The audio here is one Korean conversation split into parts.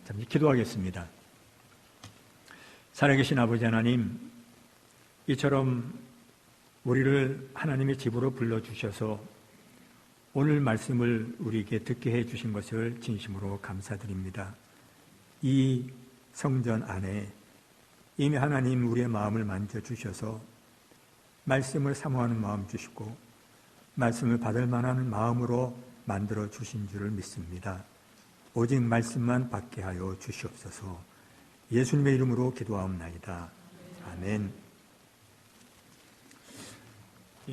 잠시 기도하겠습니다. 살아계신 아버지 하나님, 이처럼 우리를 하나님의 집으로 불러주셔서 오늘 말씀을 우리에게 듣게 해주신 것을 진심으로 감사드립니다. 이 성전 안에 이미 하나님 우리의 마음을 만져주셔서 말씀을 사모하는 마음 주시고 말씀을 받을 만한 마음으로 만들어 주신 줄을 믿습니다. 오직 말씀만 받게 하여 주시옵소서. 예수님의 이름으로 기도하옵나이다. 아멘.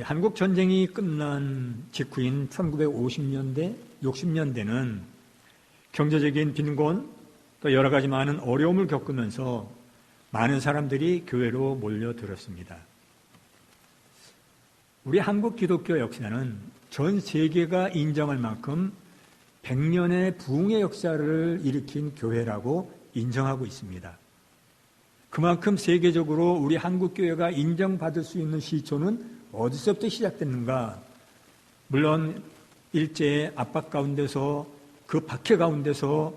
한국 전쟁이 끝난 직후인 1950년대, 60년대는 경제적인 빈곤, 또 여러 가지 많은 어려움을 겪으면서 많은 사람들이 교회로 몰려들었습니다. 우리 한국 기독교 역사는 전 세계가 인정할 만큼 100년의 부흥의 역사를 일으킨 교회라고 인정하고 있습니다. 그만큼 세계적으로 우리 한국 교회가 인정받을 수 있는 시초는 어디서부터 시작됐는가? 물론 일제의 압박 가운데서 그 박해 가운데서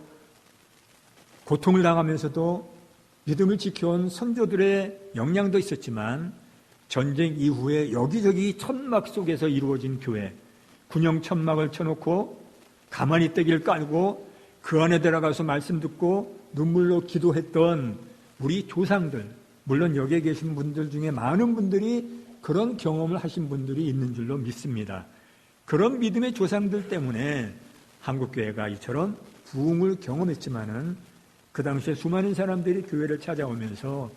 고통을 당하면서도 믿음을 지켜온 선조들의 역량도 있었지만 전쟁 이후에 여기저기 천막 속에서 이루어진 교회, 군용 천막을 쳐놓고 가만히 떼기를 깔고 그 안에 들어가서 말씀 듣고 눈물로 기도했던 우리 조상들, 물론 여기에 계신 분들 중에 많은 분들이 그런 경험을 하신 분들이 있는 줄로 믿습니다. 그런 믿음의 조상들 때문에 한국교회가 이처럼 부흥을 경험했지만은 그 당시에 수많은 사람들이 교회를 찾아오면서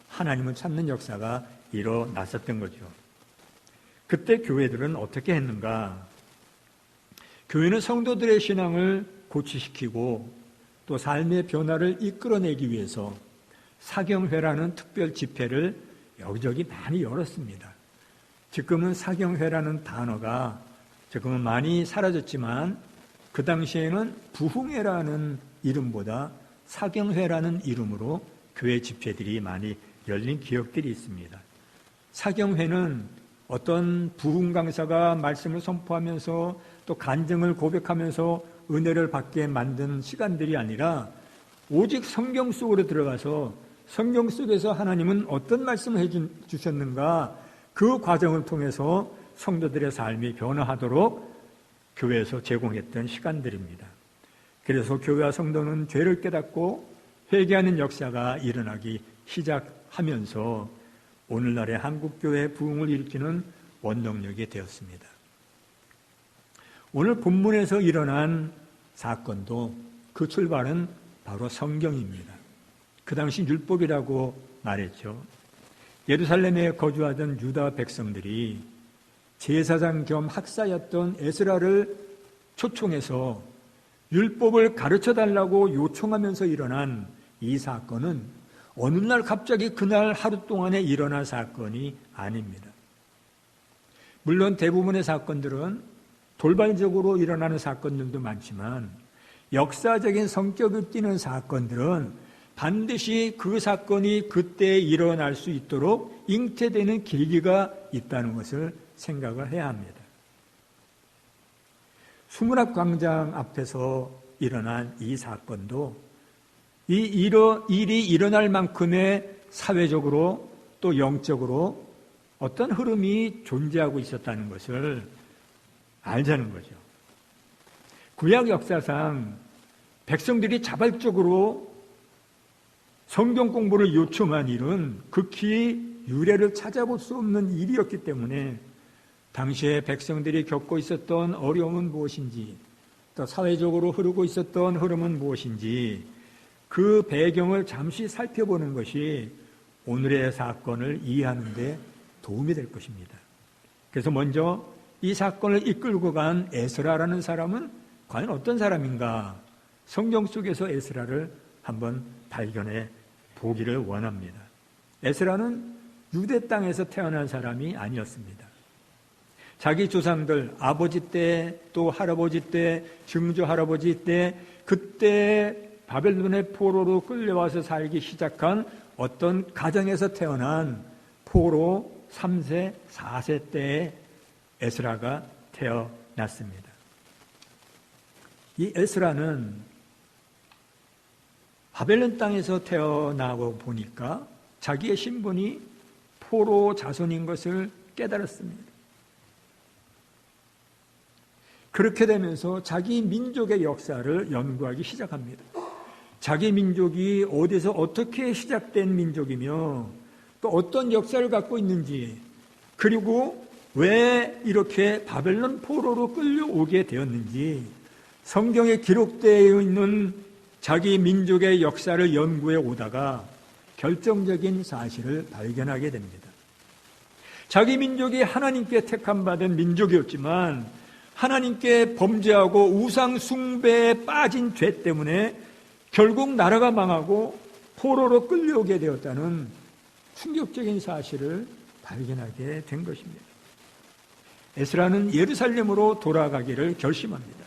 하나님을 찾는 역사가 일어났었던 거죠. 그때 교회들은 어떻게 했는가? 교회는 성도들의 신앙을 고취시키고 또 삶의 변화를 이끌어내기 위해서 사경회라는 특별 집회를 여기저기 많이 열었습니다. 지금은 사경회라는 단어가 지금은 많이 사라졌지만 그 당시에는 부흥회라는 이름보다 사경회라는 이름으로 교회 집회들이 많이 열린 기억들이 있습니다. 사경회는 어떤 부흥 강사가 말씀을 선포하면서 또 간증을 고백하면서 은혜를 받게 만든 시간들이 아니라 오직 성경 속으로 들어가서 성경 속에서 하나님은 어떤 말씀을 해주셨는가 그 과정을 통해서 성도들의 삶이 변화하도록 교회에서 제공했던 시간들입니다. 그래서 교회와 성도는 죄를 깨닫고 회개하는 역사가 일어나기 시작하면서 오늘날의 한국교회 부흥을 일으키는 원동력이 되었습니다. 오늘 본문에서 일어난 사건도 그 출발은 바로 성경입니다. 그 당시 율법이라고 말했죠. 예루살렘에 거주하던 유다 백성들이 제사장 겸 학사였던 에스라를 초청해서 율법을 가르쳐달라고 요청하면서 일어난 이 사건은 어느 날 갑자기 그날 하루 동안에 일어난 사건이 아닙니다. 물론 대부분의 사건들은 돌발적으로 일어나는 사건들도 많지만 역사적인 성격을 띠는 사건들은 반드시 그 사건이 그때 일어날 수 있도록 잉태되는 계기가 있다는 것을 생각을 해야 합니다. 수문학 광장 앞에서 일어난 이 사건도 이 일이 일어날 만큼의 사회적으로 또 영적으로 어떤 흐름이 존재하고 있었다는 것을 알자는 거죠. 구약 역사상 백성들이 자발적으로 성경 공부를 요청한 일은 극히 유례를 찾아볼 수 없는 일이었기 때문에 당시에 백성들이 겪고 있었던 어려움은 무엇인지 또 사회적으로 흐르고 있었던 흐름은 무엇인지 그 배경을 잠시 살펴보는 것이 오늘의 사건을 이해하는 데 도움이 될 것입니다. 그래서 먼저 이 사건을 이끌고 간 에스라라는 사람은 과연 어떤 사람인가? 성경 속에서 에스라를 한번 발견해 보기를 원합니다. 에스라는 유대 땅에서 태어난 사람이 아니었습니다. 자기 조상들, 아버지 때, 또 할아버지 때, 증조 할아버지 때, 그때 바벨론의 포로로 끌려와서 살기 시작한 어떤 가정에서 태어난 포로 3세, 4세 때의 에스라가 태어났습니다. 이 에스라는 바벨론 땅에서 태어나고 보니까 자기의 신분이 포로 자손인 것을 깨달았습니다. 그렇게 되면서 자기 민족의 역사를 연구하기 시작합니다. 자기 민족이 어디서 어떻게 시작된 민족이며 또 어떤 역사를 갖고 있는지, 그리고 왜 이렇게 바벨론 포로로 끌려오게 되었는지 성경에 기록되어 있는 자기 민족의 역사를 연구해 오다가 결정적인 사실을 발견하게 됩니다. 자기 민족이 하나님께 택함받은 민족이었지만 하나님께 범죄하고 우상 숭배에 빠진 죄 때문에 결국 나라가 망하고 포로로 끌려오게 되었다는 충격적인 사실을 발견하게 된 것입니다. 에스라는 예루살렘으로 돌아가기를 결심합니다.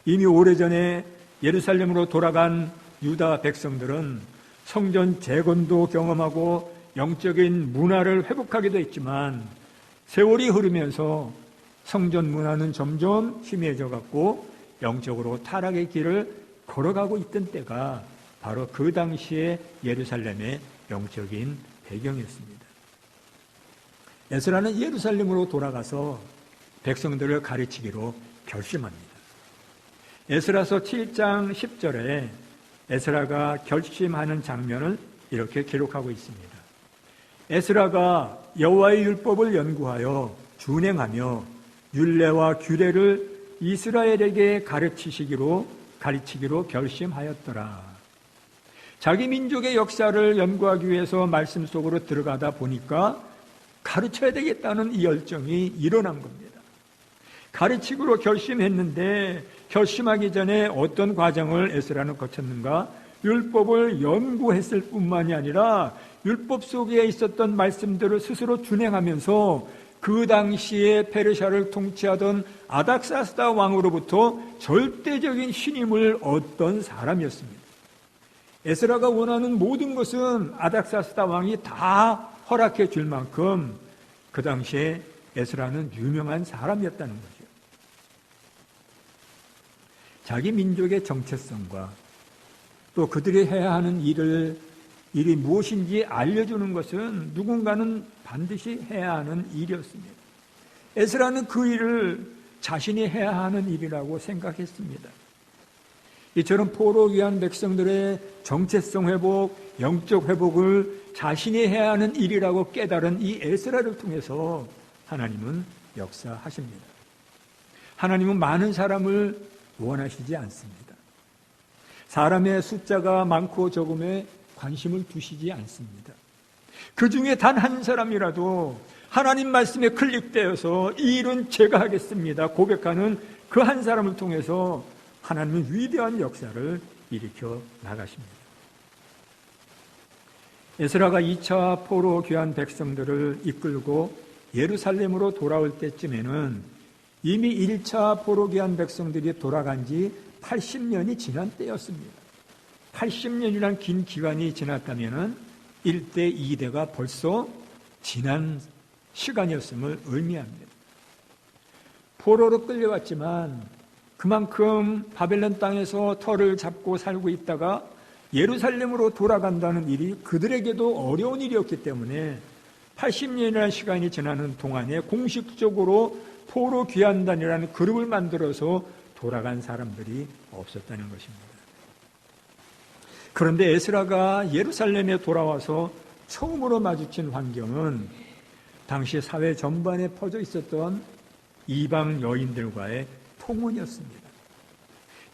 이미 오래전에 예루살렘으로 돌아간 유다 백성들은 성전 재건도 경험하고 영적인 문화를 회복하기도 했지만 세월이 흐르면서 성전 문화는 점점 희미해져 갔고 영적으로 타락의 길을 걸어가고 있던 때가 바로 그 당시의 예루살렘의 영적인 배경이었습니다. 에스라는 예루살렘으로 돌아가서 백성들을 가르치기로 결심합니다. 에스라서 7장 10절에 에스라가 결심하는 장면을 이렇게 기록하고 있습니다. 에스라가 여호와의 율법을 연구하여 준행하며 율례와 규례를 이스라엘에게 가르치기로 결심하였더라. 자기 민족의 역사를 연구하기 위해서 말씀 속으로 들어가다 보니까 가르쳐야 되겠다는 이 열정이 일어난 겁니다. 가르치기로 결심했는데 결심하기 전에 어떤 과정을 에스라는 거쳤는가? 율법을 연구했을 뿐만이 아니라 율법 속에 있었던 말씀들을 스스로 준행하면서 그 당시에 페르시아를 통치하던 아닥사스다 왕으로부터 절대적인 신임을 얻던 사람이었습니다. 에스라가 원하는 모든 것은 아닥사스다 왕이 다 허락해 줄 만큼 그 당시에 에스라는 유명한 사람이었다는 거죠. 자기 민족의 정체성과 또 그들이 해야 하는 일이 무엇인지 알려주는 것은 누군가는 반드시 해야 하는 일이었습니다. 에스라는 그 일을 자신이 해야 하는 일이라고 생각했습니다. 이처럼 포로 귀한 백성들의 정체성 회복, 영적 회복을 자신이 해야 하는 일이라고 깨달은 이 에스라를 통해서 하나님은 역사하십니다. 하나님은 많은 사람을 원하시지 않습니다. 사람의 숫자가 많고 적음에 관심을 두시지 않습니다. 그 중에 단 한 사람이라도 하나님 말씀에 클릭되어서 이 일은 제가 하겠습니다 고백하는 그 한 사람을 통해서 하나님은 위대한 역사를 일으켜 나가십니다. 에스라가 2차 포로 귀한 백성들을 이끌고 예루살렘으로 돌아올 때쯤에는 이미 1차 포로 귀한 백성들이 돌아간 지 80년이 지난 때였습니다. 80년이란 긴 기간이 지났다면 1대, 2대가 벌써 지난 시간이었음을 의미합니다. 포로로 끌려왔지만 그만큼 바벨론 땅에서 터를 잡고 살고 있다가 예루살렘으로 돌아간다는 일이 그들에게도 어려운 일이었기 때문에 80년이라는 시간이 지나는 동안에 공식적으로 포로 귀환단이라는 그룹을 만들어서 돌아간 사람들이 없었다는 것입니다. 그런데 에스라가 예루살렘에 돌아와서 처음으로 마주친 환경은 당시 사회 전반에 퍼져 있었던 이방 여인들과의 통혼이었습니다.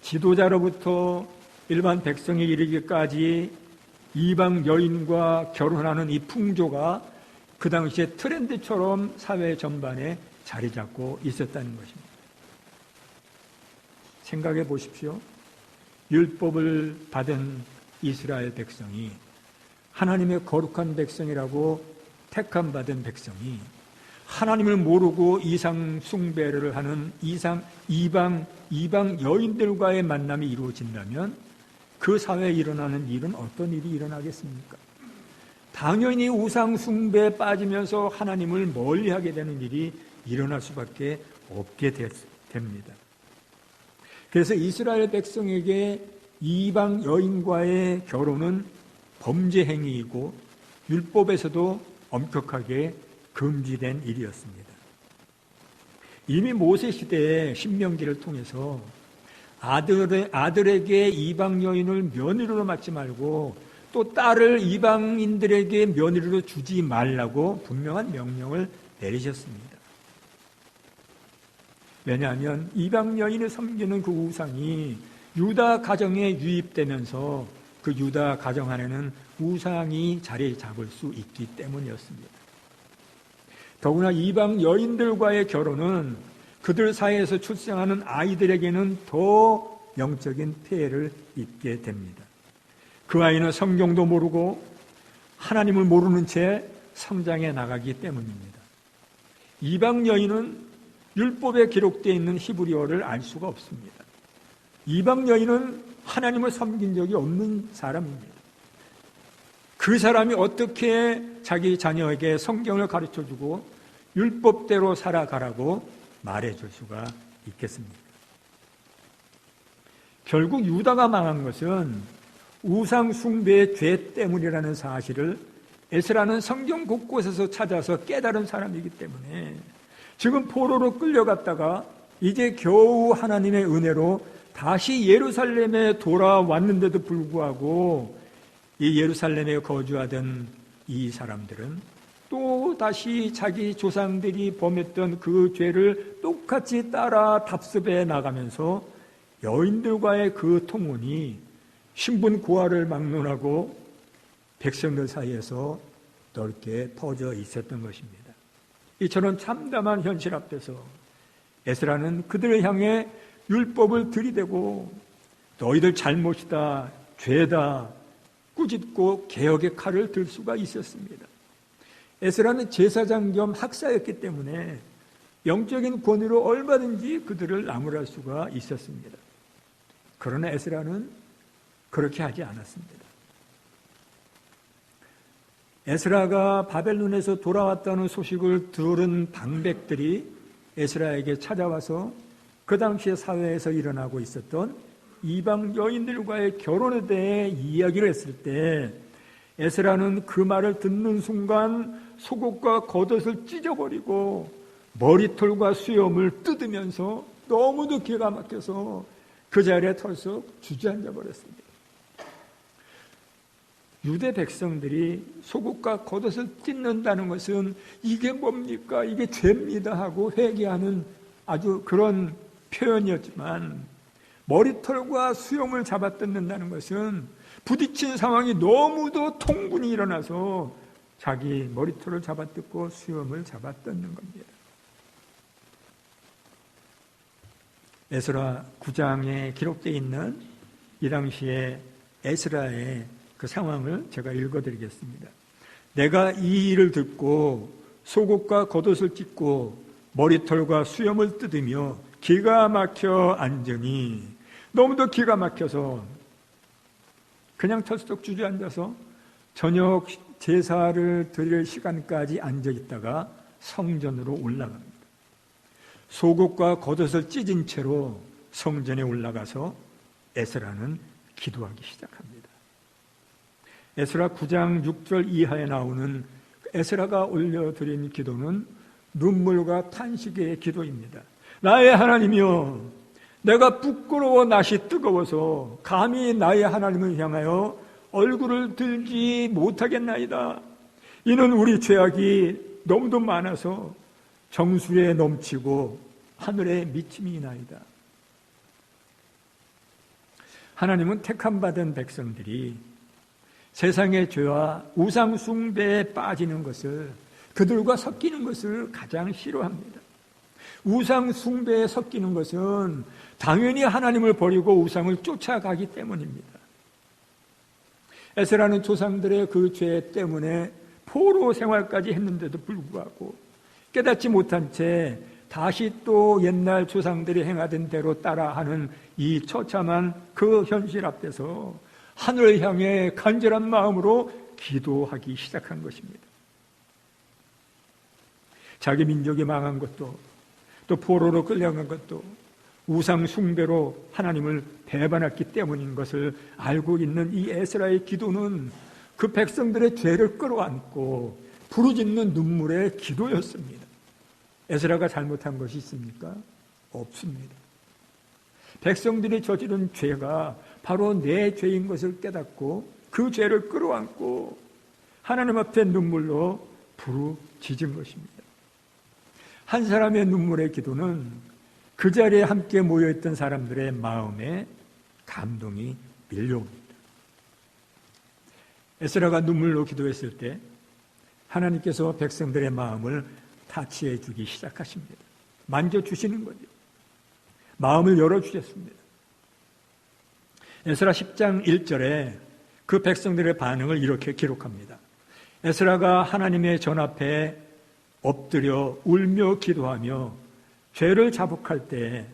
지도자로부터 일반 백성에 이르기까지 이방 여인과 결혼하는 이 풍조가 그 당시에 트렌드처럼 사회 전반에 자리 잡고 있었다는 것입니다. 생각해 보십시오. 율법을 받은 이스라엘 백성이 하나님의 거룩한 백성이라고 택함받은 백성이 하나님을 모르고 이상 숭배를 하는 이방 여인들과의 만남이 이루어진다면 그 사회에 일어나는 일은 어떤 일이 일어나겠습니까? 당연히 우상 숭배에 빠지면서 하나님을 멀리하게 되는 일이 일어날 수밖에 없게 됩니다. 그래서 이스라엘 백성에게 이방 여인과의 결혼은 범죄 행위이고 율법에서도 엄격하게 금지된 일이었습니다. 이미 모세 시대에 신명기를 통해서 아들에게 이방 여인을 며느리로 맞지 말고 또 딸을 이방인들에게 며느리로 주지 말라고 분명한 명령을 내리셨습니다. 왜냐하면 이방 여인을 섬기는 그 우상이 유다 가정에 유입되면서 그 유다 가정 안에는 우상이 자리 잡을 수 있기 때문이었습니다. 더구나 이방 여인들과의 결혼은 그들 사이에서 출생하는 아이들에게는 더 영적인 폐해를 입게 됩니다. 그 아이는 성경도 모르고 하나님을 모르는 채 성장해 나가기 때문입니다. 이방 여인은 율법에 기록되어 있는 히브리어를 알 수가 없습니다. 이방 여인은 하나님을 섬긴 적이 없는 사람입니다. 그 사람이 어떻게 자기 자녀에게 성경을 가르쳐주고 율법대로 살아가라고 말해줄 수가 있겠습니까? 결국 유다가 망한 것은 우상 숭배의 죄 때문이라는 사실을 에스라는 성경 곳곳에서 찾아서 깨달은 사람이기 때문에 지금 포로로 끌려갔다가 이제 겨우 하나님의 은혜로 다시 예루살렘에 돌아왔는데도 불구하고 이 예루살렘에 거주하던 이 사람들은 또 다시 자기 조상들이 범했던 그 죄를 똑같이 따라 답습해 나가면서 여인들과의 그 통혼이 신분 고하를 막론하고 백성들 사이에서 넓게 퍼져 있었던 것입니다. 이처럼 참담한 현실 앞에서 에스라는 그들을 향해 율법을 들이대고 너희들 잘못이다, 죄다, 꾸짖고 개혁의 칼을 들 수가 있었습니다. 에스라는 제사장 겸 학사였기 때문에 영적인 권위로 얼마든지 그들을 나무랄 수가 있었습니다. 그러나 에스라는 그렇게 하지 않았습니다. 에스라가 바벨론에서 돌아왔다는 소식을 들은 방백들이 에스라에게 찾아와서 그 당시의 사회에서 일어나고 있었던 이방 여인들과의 결혼에 대해 이야기를 했을 때 에스라는 그 말을 듣는 순간 속옷과 겉옷을 찢어버리고 머리털과 수염을 뜯으면서 너무도 기가 막혀서 그 자리에 털썩 주저앉아 버렸습니다. 유대 백성들이 속옷과 겉옷을 찢는다는 것은 이게 뭡니까? 이게 죄입니다 하고 회개하는 아주 그런 표현이었지만 머리털과 수염을 잡아뜯는다는 것은 부딪힌 상황이 너무도 통분이 일어나서 자기 머리털을 잡아뜯고 수염을 잡아뜯는 겁니다. 에스라 9장에 기록되어 있는 이 당시에 에스라의 그 상황을 제가 읽어드리겠습니다. 내가 이 일을 듣고 속옷과 겉옷을 찢고 머리털과 수염을 뜯으며 기가 막혀 앉으니 너무도 기가 막혀서 그냥 털썩 주저앉아서 저녁 제사를 드릴 시간까지 앉아있다가 성전으로 올라갑니다. 속옷과 겉옷을 찢은 채로 성전에 올라가서 에스라는 기도하기 시작합니다. 에스라 9장 6절 이하에 나오는 에스라가 올려드린 기도는 눈물과 탄식의 기도입니다. 나의 하나님이여, 내가 부끄러워 낯이 뜨거워서 감히 나의 하나님을 향하여 얼굴을 들지 못하겠나이다. 이는 우리 죄악이 너무도 많아서 정수에 넘치고 하늘에 미침이나이다. 하나님은 택함받은 백성들이 세상의 죄와 우상 숭배에 빠지는 것을, 그들과 섞이는 것을 가장 싫어합니다. 우상 숭배에 섞이는 것은 당연히 하나님을 버리고 우상을 쫓아가기 때문입니다. 에스라는 조상들의 그 죄 때문에 포로 생활까지 했는데도 불구하고 깨닫지 못한 채 다시 또 옛날 조상들이 행하던 대로 따라하는 이 처참한 그 현실 앞에서 하늘을 향해 간절한 마음으로 기도하기 시작한 것입니다. 자기 민족이 망한 것도, 또 포로로 끌려간 것도, 우상 숭배로 하나님을 배반했기 때문인 것을 알고 있는 이 에스라의 기도는 그 백성들의 죄를 끌어안고 부르짖는 눈물의 기도였습니다. 에스라가 잘못한 것이 있습니까? 없습니다. 백성들이 저지른 죄가 바로 내 죄인 것을 깨닫고 그 죄를 끌어안고 하나님 앞에 눈물로 부르짖은 것입니다. 한 사람의 눈물의 기도는 그 자리에 함께 모여있던 사람들의 마음에 감동이 밀려옵니다. 에스라가 눈물로 기도했을 때 하나님께서 백성들의 마음을 타치해 주기 시작하십니다. 만져주시는 거죠. 마음을 열어주셨습니다. 에스라 10장 1절에 그 백성들의 반응을 이렇게 기록합니다. 에스라가 하나님의 전 앞에 엎드려 울며 기도하며 죄를 자복할 때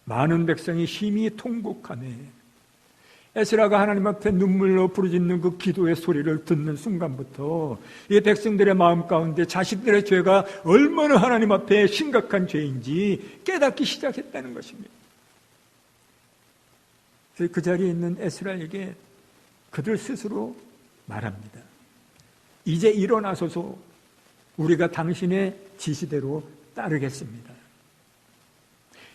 많은 백성이 심히 통곡하네. 에스라가 하나님 앞에 눈물로 부르짖는 그 기도의 소리를 듣는 순간부터 이 백성들의 마음 가운데 자신들의 죄가 얼마나 하나님 앞에 심각한 죄인지 깨닫기 시작했다는 것입니다. 그래서 그 자리에 있는 에스라에게 그들 스스로 말합니다. 이제 일어나소서 우리가 당신의 지시대로 따르겠습니다.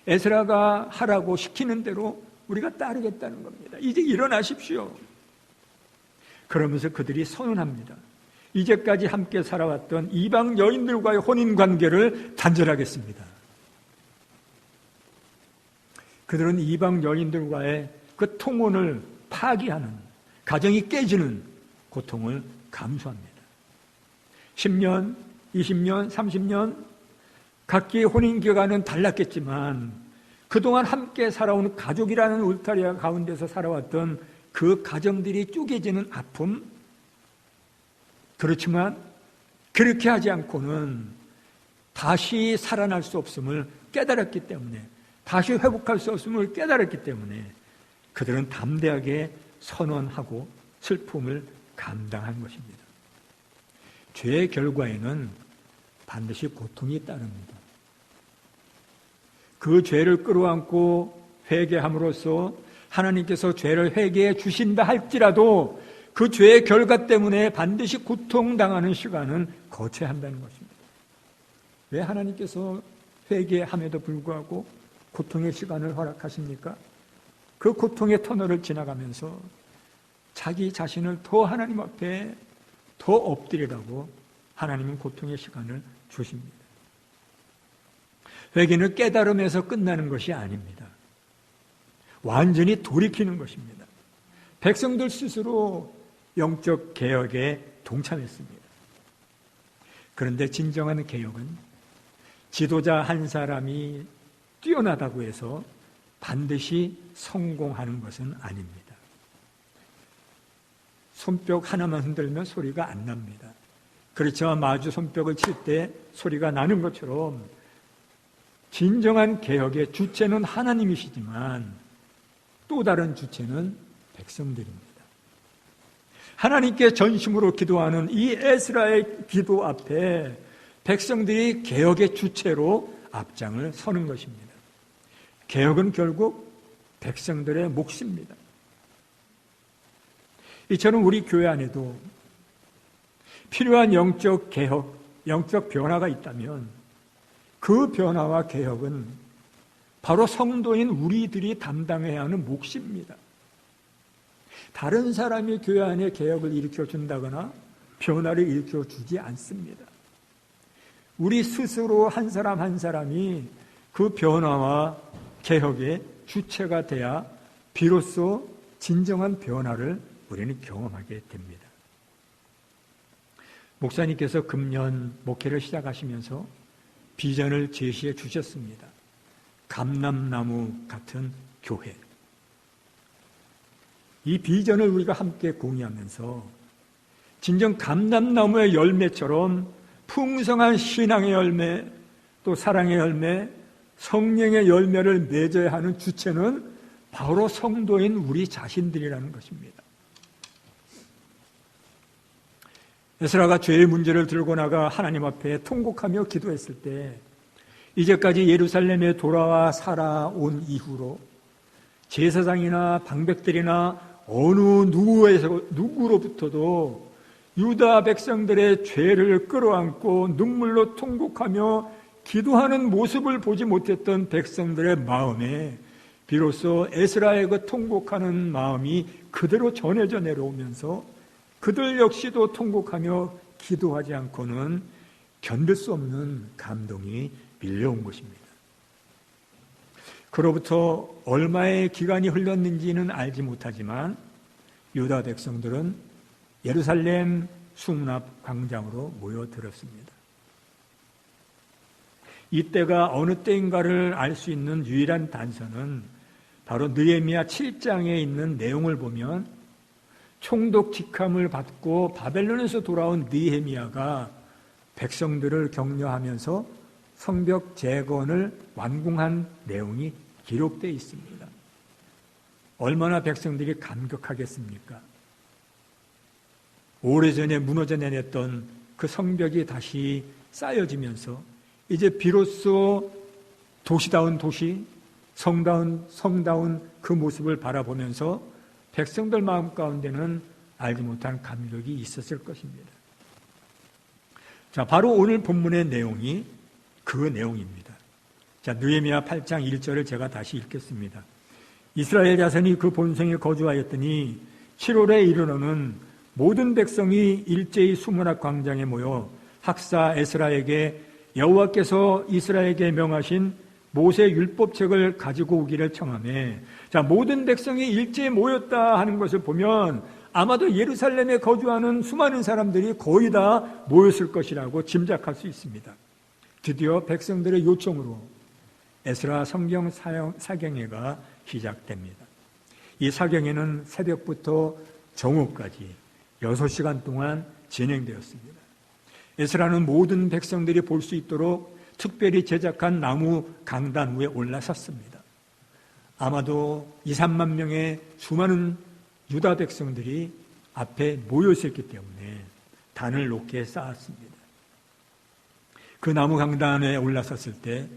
에스라가 하라고 시키는 대로 우리가 따르겠다는 겁니다. 이제 일어나십시오. 그러면서 그들이 선언합니다. 이제까지 함께 살아왔던 이방 여인들과의 혼인관계를 단절하겠습니다. 그들은 이방 여인들과의 그 통혼을 파기하는, 가정이 깨지는 고통을 감수합니다. 10년, 20년, 30년 각기의 혼인기간은 달랐겠지만 그동안 함께 살아온 가족이라는 울타리 가운데서 살아왔던 그 가정들이 쪼개지는 아픔, 그렇지만 그렇게 하지 않고는 다시 살아날 수 없음을 깨달았기 때문에, 다시 회복할 수 없음을 깨달았기 때문에 그들은 담대하게 선언하고 슬픔을 감당한 것입니다. 죄의 결과에는 반드시 고통이 따릅니다. 그 죄를 끌어안고 회개함으로써 하나님께서 죄를 회개해 주신다 할지라도 그 죄의 결과 때문에 반드시 고통당하는 시간은 거쳐야 한다는 것입니다. 왜 하나님께서 회개함에도 불구하고 고통의 시간을 허락하십니까? 그 고통의 터널을 지나가면서 자기 자신을 더 하나님 앞에 더 엎드리라고 하나님은 고통의 시간을 주십니다. 회개는 깨달음에서 끝나는 것이 아닙니다. 완전히 돌이키는 것입니다. 백성들 스스로 영적 개혁에 동참했습니다. 그런데 진정한 개혁은 지도자 한 사람이 뛰어나다고 해서 반드시 성공하는 것은 아닙니다. 손뼉 하나만 흔들면 소리가 안 납니다. 그렇지만 마주 손뼉을 칠 때 소리가 나는 것처럼 진정한 개혁의 주체는 하나님이시지만 또 다른 주체는 백성들입니다. 하나님께 전심으로 기도하는 이 에스라의 기도 앞에 백성들이 개혁의 주체로 앞장을 서는 것입니다. 개혁은 결국 백성들의 몫입니다. 이처럼 우리 교회 안에도 필요한 영적 개혁, 영적 변화가 있다면 그 변화와 개혁은 바로 성도인 우리들이 담당해야 하는 몫입니다. 다른 사람이 교회 안에 개혁을 일으켜준다거나 변화를 일으켜주지 않습니다. 우리 스스로 한 사람 한 사람이 그 변화와 개혁의 주체가 돼야 비로소 진정한 변화를 우리는 경험하게 됩니다. 목사님께서 금년 목회를 시작하시면서 비전을 제시해 주셨습니다. 감람나무 같은 교회. 이 비전을 우리가 함께 공유하면서 진정 감람나무의 열매처럼 풍성한 신앙의 열매, 또 사랑의 열매, 성령의 열매를 맺어야 하는 주체는 바로 성도인 우리 자신들이라는 것입니다. 에스라가 죄의 문제를 들고 나가 하나님 앞에 통곡하며 기도했을 때 이제까지 예루살렘에 돌아와 살아온 이후로 제사장이나 방백들이나 어느 누구로부터도 유다 백성들의 죄를 끌어안고 눈물로 통곡하며 기도하는 모습을 보지 못했던 백성들의 마음에 비로소 에스라의 그 통곡하는 마음이 그대로 전해져 내려오면서 그들 역시도 통곡하며 기도하지 않고는 견딜 수 없는 감동이 밀려온 것입니다. 그로부터 얼마의 기간이 흘렀는지는 알지 못하지만 유다 백성들은 예루살렘 수문앞 광장으로 모여들었습니다. 이때가 어느 때인가를 알 수 있는 유일한 단서는 바로 느헤미야 7장에 있는 내용을 보면 총독 직함을 받고 바벨론에서 돌아온 느헤미야가 백성들을 격려하면서 성벽 재건을 완공한 내용이 기록되어 있습니다. 얼마나 백성들이 감격하겠습니까? 오래전에 무너져 내렸던 그 성벽이 다시 쌓여지면서 이제 비로소 도시다운 도시, 성다운 그 모습을 바라보면서 백성들 마음 가운데는 알지 못한 감격이 있었을 것입니다. 자, 바로 오늘 본문의 내용이 그 내용입니다. 자, 느헤미야 8장 1절을 제가 다시 읽겠습니다. 이스라엘 자손이 그 본성에 거주하였더니 7월에 이르러는 모든 백성이 일제히 수문앞 광장에 모여 학사 에스라에게 여호와께서 이스라엘에게 명하신 모세 율법책을 가지고 오기를 청하매, 자, 모든 백성이 일제히 모였다 하는 것을 보면 아마도 예루살렘에 거주하는 수많은 사람들이 거의 다 모였을 것이라고 짐작할 수 있습니다. 드디어 백성들의 요청으로 에스라 성경 사경회가 시작됩니다. 이 사경회는 새벽부터 정오까지 6시간 동안 진행되었습니다. 에스라는 모든 백성들이 볼 수 있도록 특별히 제작한 나무 강단 위에 올라섰습니다. 아마도 2, 3만 명의 수많은 유다 백성들이 앞에 모여 있었기 때문에 단을 높게 쌓았습니다. 그 나무 강단에 올라섰을 때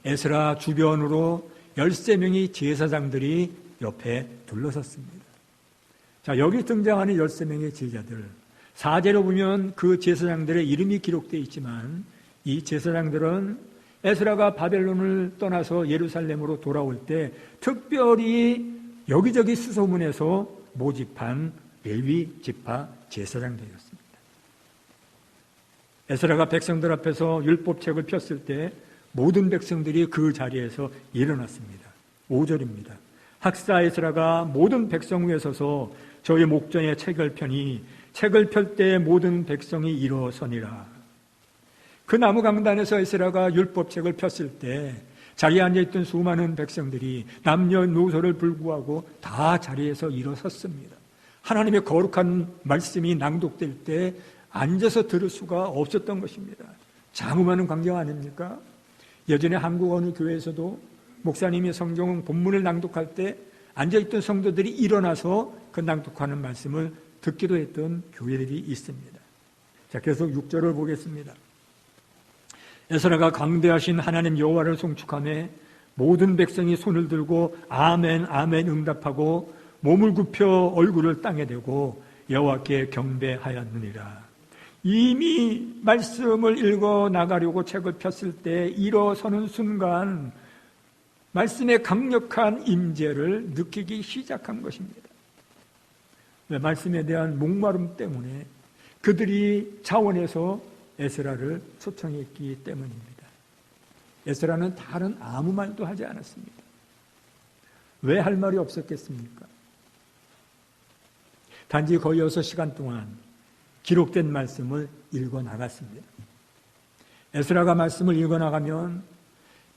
에스라 주변으로 13명의 제사장들이 옆에 둘러섰습니다. 자, 여기 등장하는 13명의 제자들, 4제로 보면 그 제사장들의 이름이 기록되어 있지만 이 제사장들은 에스라가 바벨론을 떠나서 예루살렘으로 돌아올 때 특별히 여기저기 수소문해서 모집한 레위 지파 제사장들이었습니다. 에스라가 백성들 앞에서 율법책을 폈을 때 모든 백성들이 그 자리에서 일어났습니다. 5절입니다. 학사 에스라가 모든 백성 위에 서서 저희 목전에 책을 펴니 책을 펼 때 모든 백성이 일어서니라. 그 나무 강단에서 에스라가 율법책을 폈을 때 자리에 앉아있던 수많은 백성들이 남녀노소를 불구하고 다 자리에서 일어섰습니다. 하나님의 거룩한 말씀이 낭독될 때 앉아서 들을 수가 없었던 것입니다. 장엄한 광경 아닙니까? 예전에 한국 어느 교회에서도 목사님이 성경 본문을 낭독할 때 앉아있던 성도들이 일어나서 그 낭독하는 말씀을 듣기도 했던 교회들이 있습니다. 자, 계속 6절을 보겠습니다. 에스라가 강대하신 하나님 여호와를 송축하며 모든 백성이 손을 들고 아멘 아멘 응답하고 몸을 굽혀 얼굴을 땅에 대고 여호와께 경배하였느니라. 이미 말씀을 읽어 나가려고 책을 폈을 때 일어서는 순간 말씀의 강력한 임재를 느끼기 시작한 것입니다. 왜? 말씀에 대한 목마름 때문에 그들이 자원해서 에스라를 초청했기 때문입니다. 에스라는 다른 아무 말도 하지 않았습니다. 왜 할 말이 없었겠습니까? 단지 거의 6시간 동안 기록된 말씀을 읽어 나갔습니다. 에스라가 말씀을 읽어 나가면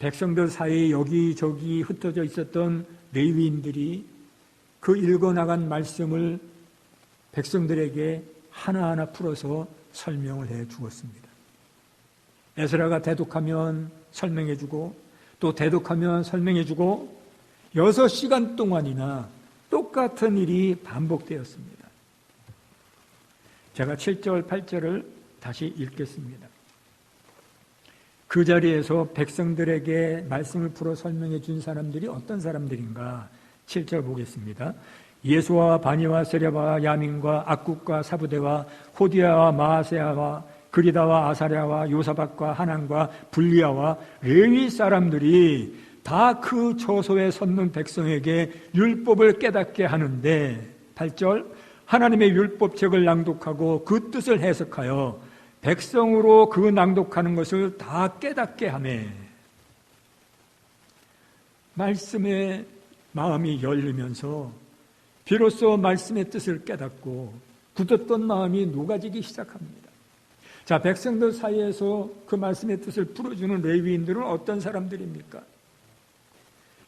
백성들 사이에 여기저기 흩어져 있었던 레위인들이 그 읽어 나간 말씀을 백성들에게 하나하나 풀어서 설명을 해 주었습니다. 에스라가 대독하면 설명해 주고 또 대독하면 설명해 주고 6시간 동안이나 똑같은 일이 반복되었습니다. 제가 7절, 8절을 다시 읽겠습니다. 그 자리에서 백성들에게 말씀을 풀어 설명해 준 사람들이 어떤 사람들인가? 7절 보겠습니다. 예수와 바니와 세랴와 야민과 악국과 사부대와 호디야와 마아세야와 그리다와 아사랴와 요사박과 하난과 불리아와 레위 사람들이 다 그 처소에 섰는 백성에게 율법을 깨닫게 하는데 8절 하나님의 율법책을 낭독하고 그 뜻을 해석하여 백성으로 그 낭독하는 것을 다 깨닫게 하매 말씀에 마음이 열리면서 비로소 말씀의 뜻을 깨닫고 굳었던 마음이 녹아지기 시작합니다. 자, 백성들 사이에서 그 말씀의 뜻을 풀어주는 레위인들은 어떤 사람들입니까?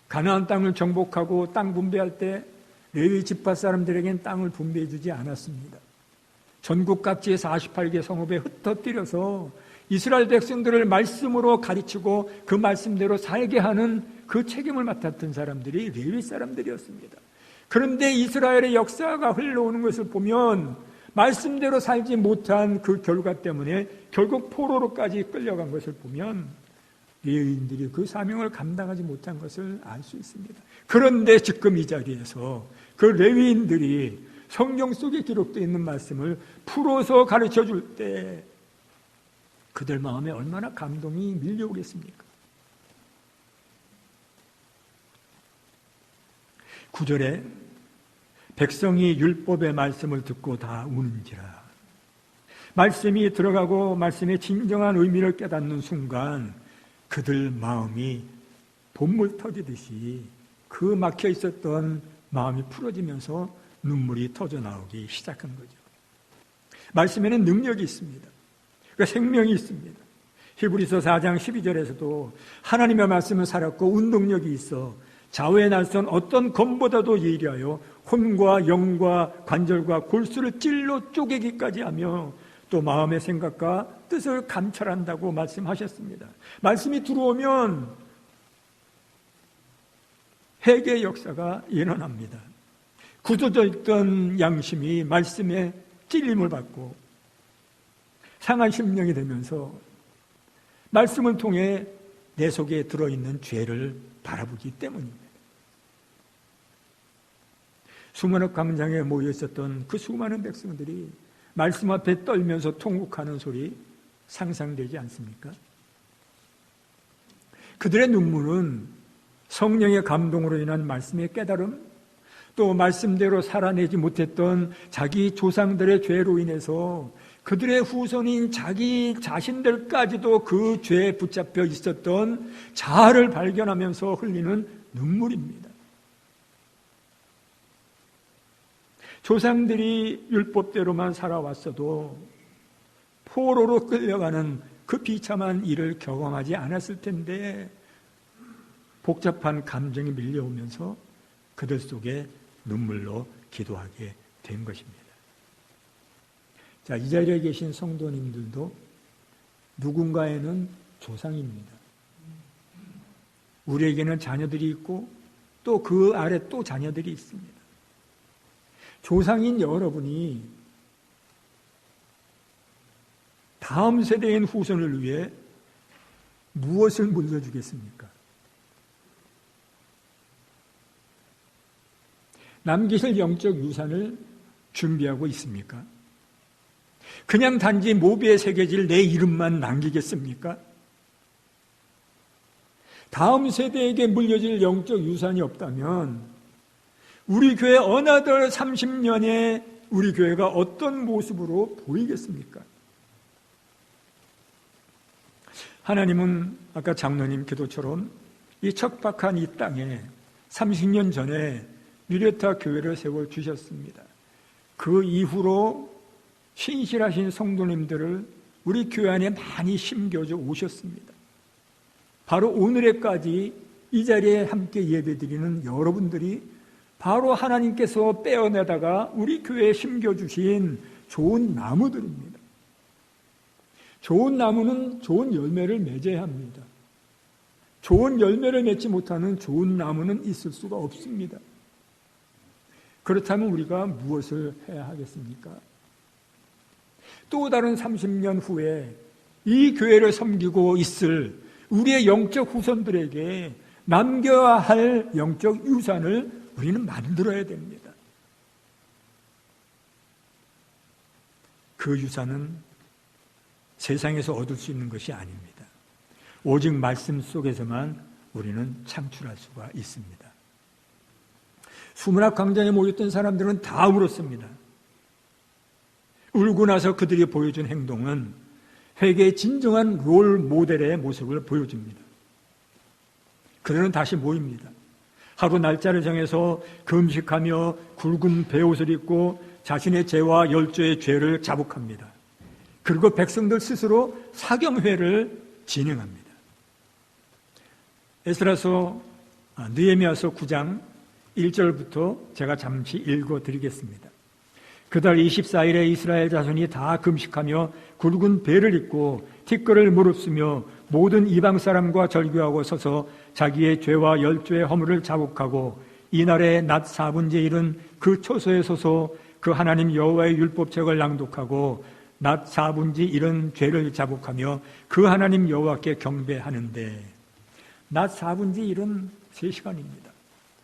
가나안 땅을 정복하고 땅 분배할 때 레위 지파 사람들에게는 땅을 분배해 주지 않았습니다. 전국 각지의 48개 성읍에 흩어뜨려서 이스라엘 백성들을 말씀으로 가르치고 그 말씀대로 살게 하는 그 책임을 맡았던 사람들이 레위 사람들이었습니다. 그런데 이스라엘의 역사가 흘러오는 것을 보면 말씀대로 살지 못한 그 결과 때문에 결국 포로로까지 끌려간 것을 보면 레위인들이 그 사명을 감당하지 못한 것을 알 수 있습니다. 그런데 지금 이 자리에서 그 레위인들이 성경 속에 기록되어 있는 말씀을 풀어서 가르쳐 줄 때 그들 마음에 얼마나 감동이 밀려오겠습니까? 9절에 백성이 율법의 말씀을 듣고 다 우는지라. 말씀이 들어가고 말씀의 진정한 의미를 깨닫는 순간 그들 마음이 봇물 터지듯이 그 막혀 있었던 마음이 풀어지면서 눈물이 터져 나오기 시작한 거죠. 말씀에는 능력이 있습니다. 그러니까 생명이 있습니다. 히브리서 4장 12절에서도 하나님의 말씀은 살았고 운동력이 있어 좌우의 날선 어떤 검보다도 예리하여 혼과 영과 관절과 골수를 찔러 쪼개기까지 하며 또 마음의 생각과 뜻을 감찰한다고 말씀하셨습니다. 말씀이 들어오면 회개의 역사가 일어납니다. 굳어져 있던 양심이 말씀에 찔림을 받고 상한 심령이 되면서 말씀을 통해 내 속에 들어있는 죄를 바라보기 때문입니다. 수문학 광장에 모여 있었던 그 수많은 백성들이 말씀 앞에 떨면서 통곡하는 소리 상상되지 않습니까? 그들의 눈물은 성령의 감동으로 인한 말씀의 깨달음, 또 말씀대로 살아내지 못했던 자기 조상들의 죄로 인해서 그들의 후손인 자기 자신들까지도 그 죄에 붙잡혀 있었던 자아를 발견하면서 흘리는 눈물입니다. 조상들이 율법대로만 살아왔어도 포로로 끌려가는 그 비참한 일을 경험하지 않았을 텐데 복잡한 감정이 밀려오면서 그들 속에 눈물로 기도하게 된 것입니다. 자, 이 자리에 계신 성도님들도 누군가에는 조상입니다. 우리에게는 자녀들이 있고 또 그 아래 또 자녀들이 있습니다. 조상인 여러분이 다음 세대인 후손을 위해 무엇을 물려주겠습니까? 남기실 영적 유산을 준비하고 있습니까? 그냥 단지 모비에 새겨질 내 이름만 남기겠습니까? 다음 세대에게 물려질 영적 유산이 없다면 우리 교회 어나더 30년에 우리 교회가 어떤 모습으로 보이겠습니까? 하나님은 아까 장로님 기도처럼 이 척박한 이 땅에 30년 전에 미레타 교회를 세워 주셨습니다. 그 이후로 신실하신 성도님들을 우리 교회 안에 많이 심겨져 오셨습니다. 바로 오늘에까지 이 자리에 함께 예배드리는 여러분들이 바로 하나님께서 빼어내다가 우리 교회에 심겨주신 좋은 나무들입니다. 좋은 나무는 좋은 열매를 맺어야 합니다. 좋은 열매를 맺지 못하는 좋은 나무는 있을 수가 없습니다. 그렇다면 우리가 무엇을 해야 하겠습니까? 또 다른 30년 후에 이 교회를 섬기고 있을 우리의 영적 후손들에게 남겨야 할 영적 유산을 우리는 만들어야 됩니다. 그 유산은 세상에서 얻을 수 있는 것이 아닙니다. 오직 말씀 속에서만 우리는 창출할 수가 있습니다. 수문학 광장에 모였던 사람들은 다 울었습니다. 울고 나서 그들이 보여준 행동은 회개의 진정한 롤 모델의 모습을 보여줍니다. 그들은 다시 모입니다. 하루 날짜를 정해서 금식하며 굵은 베옷을 입고 자신의 죄와 열조의 죄를 자복합니다. 그리고 백성들 스스로 사경회를 진행합니다. 에스라서 느헤미야서 9장 1절부터 제가 잠시 읽어드리겠습니다. 그달 24일에 이스라엘 자손이 다 금식하며 굵은 베를 입고 티끌을 무릅쓰며 모든 이방 사람과 절규하고 서서 자기의 죄와 열조의 허물을 자복하고 이날의 낮 4분의 1은 그 초소에 서서 그 하나님 여호와의 율법책을 낭독하고 낮 4분의 1은 죄를 자복하며 그 하나님 여호와께 경배하는데 낮 4분의 1은 3시간입니다.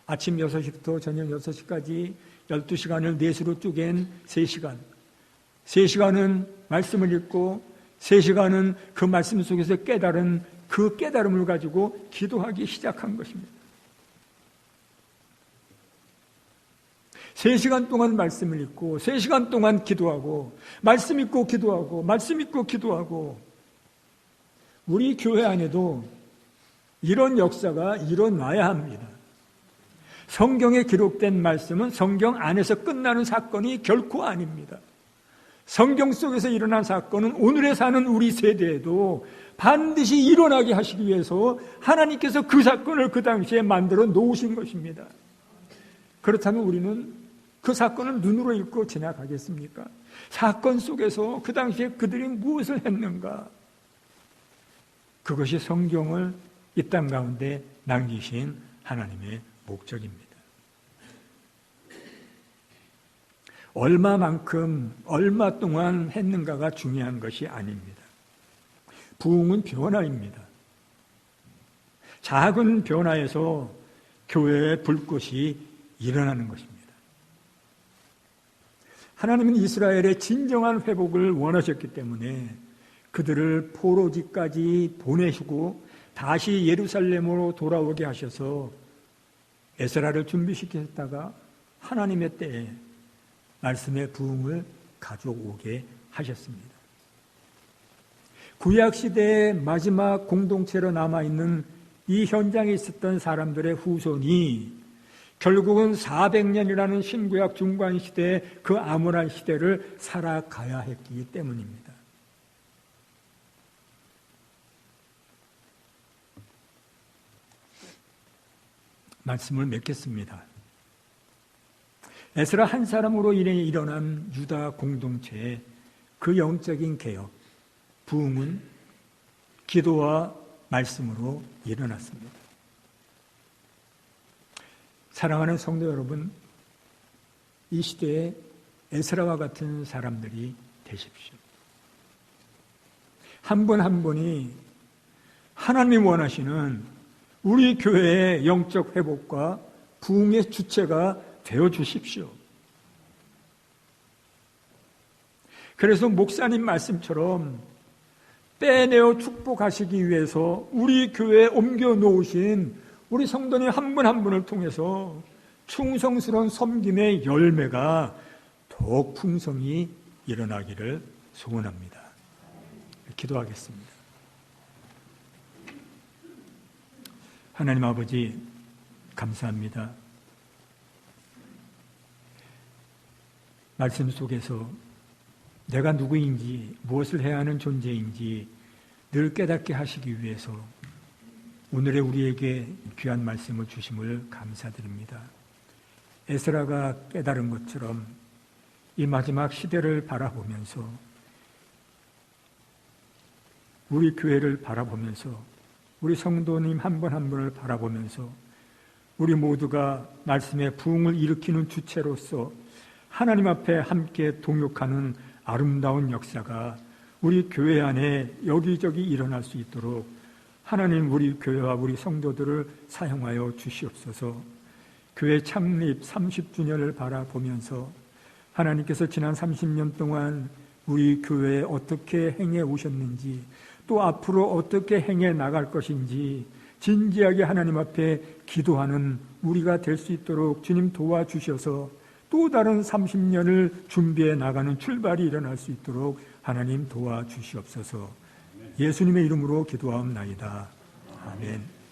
아침 6시부터 저녁 6시까지 12시간을 넷으로 쪼갠 3시간. 3시간은 말씀을 읽고 3시간은 그 말씀 속에서 깨달은 그 깨달음을 가지고 기도하기 시작한 것입니다. 3시간 동안 말씀을 읽고 3시간 동안 기도하고 말씀 읽고 기도하고 말씀 읽고 기도하고 우리 교회 안에도 이런 역사가 일어나야 합니다. 성경에 기록된 말씀은 성경 안에서 끝나는 사건이 결코 아닙니다. 성경 속에서 일어난 사건은 오늘에 사는 우리 세대에도 반드시 일어나게 하시기 위해서 하나님께서 그 사건을 그 당시에 만들어 놓으신 것입니다. 그렇다면 우리는 그 사건을 눈으로 읽고 지나가겠습니까? 사건 속에서 그 당시에 그들이 무엇을 했는가? 그것이 성경을 이 땅 가운데 남기신 하나님의 목적입니다. 얼마만큼, 얼마 동안 했는가가 중요한 것이 아닙니다. 부흥은 변화입니다. 작은 변화에서 교회의 불꽃이 일어나는 것입니다. 하나님은 이스라엘의 진정한 회복을 원하셨기 때문에 그들을 포로지까지 보내시고 다시 예루살렘으로 돌아오게 하셔서 에스라를 준비시켰다가 하나님의 때에 말씀의 부흥을 가져오게 하셨습니다. 구약시대의 마지막 공동체로 남아있는 이 현장에 있었던 사람들의 후손이 결국은 400년이라는 신구약 중간시대의 그 암울한 시대를 살아가야 했기 때문입니다. 말씀을 맺겠습니다. 에스라 한 사람으로 인해 일어난 유다 공동체의 그 영적인 개혁, 부흥은 기도와 말씀으로 일어났습니다. 사랑하는 성도 여러분, 이 시대에 에스라와 같은 사람들이 되십시오. 한 분 한 분이 하나님이 원하시는 우리 교회의 영적 회복과 부흥의 주체가 되어 주십시오. 그래서 목사님 말씀처럼 빼내어 축복하시기 위해서 우리 교회에 옮겨 놓으신 우리 성도님 한 분 한 분을 통해서 충성스러운 섬김의 열매가 더욱 풍성히 일어나기를 소원합니다. 기도하겠습니다. 하나님 아버지, 감사합니다. 말씀 속에서 내가 누구인지, 무엇을 해야 하는 존재인지 늘 깨닫게 하시기 위해서 오늘의 우리에게 귀한 말씀을 주심을 감사드립니다. 에스라가 깨달은 것처럼 이 마지막 시대를 바라보면서 우리 교회를 바라보면서 우리 성도님 한 분 한 분을 바라보면서 우리 모두가 말씀의 부흥을 일으키는 주체로서 하나님 앞에 함께 동역하는 아름다운 역사가 우리 교회 안에 여기저기 일어날 수 있도록 하나님 우리 교회와 우리 성도들을 사용하여 주시옵소서. 교회 창립 30주년을 바라보면서 하나님께서 지난 30년 동안 우리 교회에 어떻게 행해 오셨는지, 또 앞으로 어떻게 행해 나갈 것인지 진지하게 하나님 앞에 기도하는 우리가 될 수 있도록 주님 도와주셔서 또 다른 30년을 준비해 나가는 출발이 일어날 수 있도록 하나님 도와주시옵소서. 예수님의 이름으로 기도하옵나이다. 아멘.